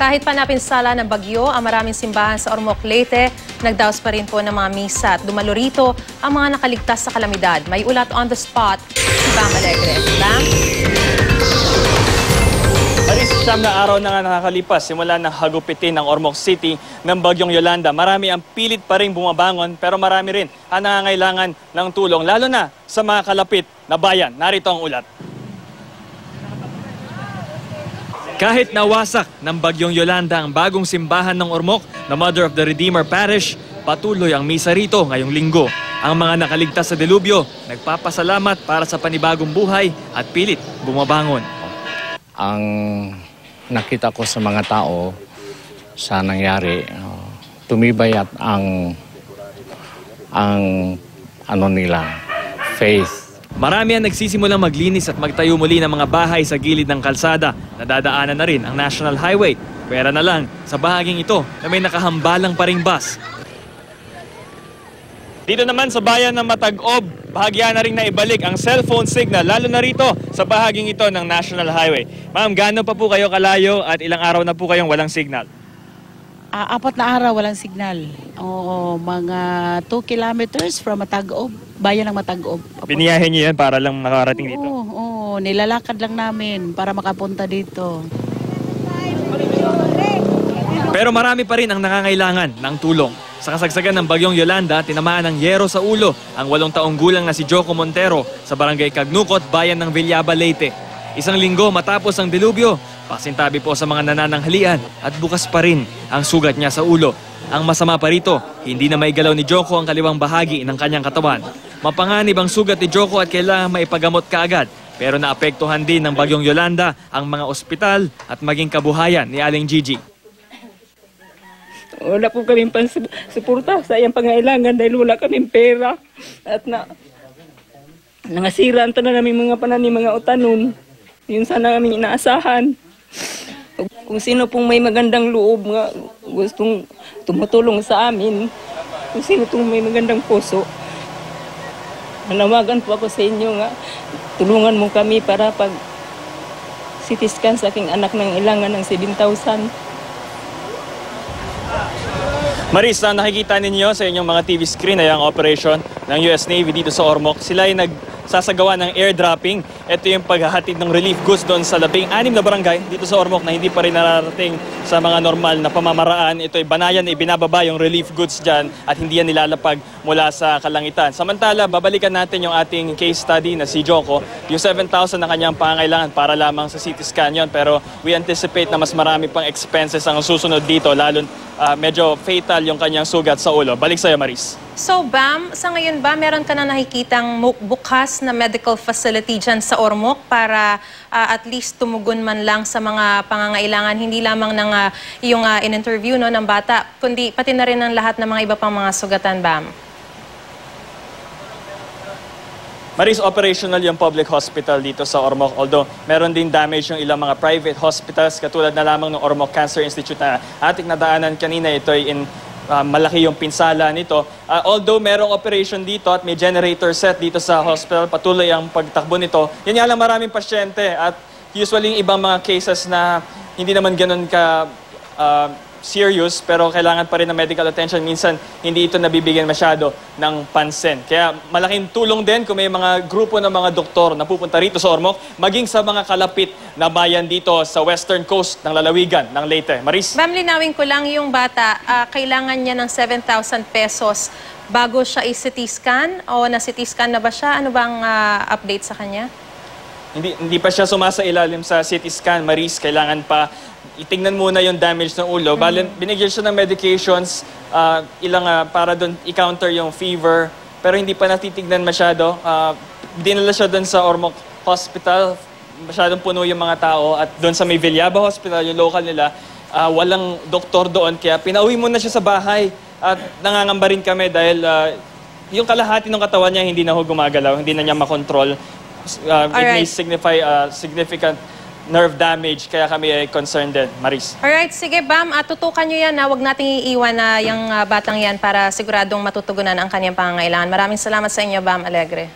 Kahit pa napinsala ng bagyo, ang maraming simbahan sa Ormoc, Leyte, nagdaos pa rin po ng mga misa at dumalo rito ang mga nakaligtas sa kalamidad. May ulat on the spot, si Bam Alegre. Bam? Alis, 9 na araw na nga nakakalipas simula ng hagupitin ng Ormoc City ng bagyong Yolanda. Marami ang pilit pa rin bumabangon pero marami rin ang nangangailangan ng tulong, lalo na sa mga kalapit na bayan. Narito ang ulat. Kahit nawasak ng bagyong Yolanda ang bagong simbahan ng Ormoc na Mother of the Redeemer Parish, patuloy ang misa rito ngayong linggo. Ang mga nakaligtas sa delubyo, nagpapasalamat para sa panibagong buhay at pilit bumabangon. Ang nakita ko sa mga tao sa nangyari, tumibay at ang ano nila, faith. Marami ang nagsisimulang maglinis at magtayo muli ng mga bahay sa gilid ng kalsada. Nadadaanan na rin ang National Highway. Pwera na lang sa bahaging ito na may nakahambalang pa ring bus. Dito naman sa bayan ng Matag-Ob, bahagya na rin naibalik ang cellphone signal, lalo na rito sa bahaging ito ng National Highway. Ma'am, gaano pa po kayo kalayo at ilang araw na po kayong walang signal? 4 na araw walang signal. Oo, mga 2 kilometers from Matag-Ob, bayan ng Matag-Ob. Biniyahin niyo yan para lang makarating dito? Oo, nilalakad lang namin para makapunta dito. Pero marami pa rin ang nangangailangan ng tulong. Sa kasagsagan ng bagyong Yolanda, tinamaan ng yero sa ulo ang 8 taong gulang na si Joko Montero sa barangay Cagnukot, bayan ng Villaba, Leyte. Isang linggo matapos ang dilubyo, pasintabi po sa mga nanananghalian at bukas pa rin ang sugat niya sa ulo. Ang masama pa rito, hindi na maigalaw ni Joko ang kaliwang bahagi ng kanyang katawan. Mapanganib ang sugat ni Joko at kailangan maipagamot kaagad. Pero naapektuhan din ng bagyong Yolanda ang mga ospital at maging kabuhayan ni Aling Gigi. Wala po kami pansuporta sa iyang pangailangan dahil wala kaming pera. At nangasira ang tanan namin mga pananim, mga utanon. Yun sana kami inaasahan. Kung sino pong may magandang loob nga gustong tumutulong sa amin, kung sino pong may magandang puso, nanawagan po ako sa inyo nga tulungan mo kami para pag CT scan sa aking anak ng ilangan ng 7,000. Maris, nakikita ninyo sa inyong mga TV screen ay ang operation ng US Navy dito sa Ormoc. Sila ay nagsasagawa ng airdropping. Ito yung paghahatid ng relief goods doon sa 16 na barangay dito sa Ormoc na hindi pa rin nararating sa mga normal na pamamaraan. Ito ay banayan, ibinababa yung relief goods dyan at hindi yan nilalapag mula sa kalangitan. Samantala, babalikan natin yung ating case study na si Joko. Yung 7,000 na kanyang pangailangan para lamang sa CT scan yun. Pero we anticipate na mas marami pang expenses ang susunod dito, lalo medyo fatal yung kanyang sugat sa ulo. Balik sa'yo, Maris. So, Bam, sa ngayon ba, meron ka na nakikitang bukas na medical facility dyan sa Ormoc para at least tumugon man lang sa mga pangangailangan, hindi lamang ng yung in-interview no, ng bata, kundi pati na rin ng lahat ng mga iba pang mga sugatan, Bam? Maris, operational yung public hospital dito sa Ormoc. Although meron din damage yung ilang mga private hospitals katulad na lamang ng Ormoc Cancer Institute na ating nadaanan kanina. Ito ay malaki yung pinsala nito. Although merong operation dito at may generator set dito sa hospital, patuloy ang pagtakbo nito. Yan nga lang maraming pasyente at usually yung ibang mga cases na hindi naman ganun ka serious pero kailangan pa rin ng medical attention. Minsan, hindi ito nabibigyan masyado ng pansin. Kaya malaking tulong din kung may mga grupo ng mga doktor na pupunta rito sa Ormoc, maging sa mga kalapit na bayan dito sa western coast ng lalawigan ng Leyte. Maris? Ma'am, linawin ko lang yung bata, kailangan niya ng 7,000 pesos bago siya i-CT scan o na-CT scan na ba siya? Ano bang update sa kanya? Hindi pa siya sumasailalim sa CT scan, Maris. Kailangan pa itingnan muna yung damage ng ulo. Binigyan siya ng medications, para doon i-counter yung fever, pero hindi pa natitignan masyado. Dinala siya doon sa Ormoc Hospital, masyadong puno yung mga tao, at doon sa may Villaba Hospital, yung local nila, walang doktor doon, kaya pinauwi muna siya sa bahay. At nangangamba rin kami dahil yung kalahati ng katawan niya hindi na gumagalaw, hindi na niya makontrol. It may signify significant nerve damage, kaya kami ay concerned din. Maris. Alright, sige Bam, tutukan nyo yan na huwag nating iiwan na yung batang yan para siguradong matutugunan ang kanyang pangangailangan. Maraming salamat sa inyo, Bam Alegre.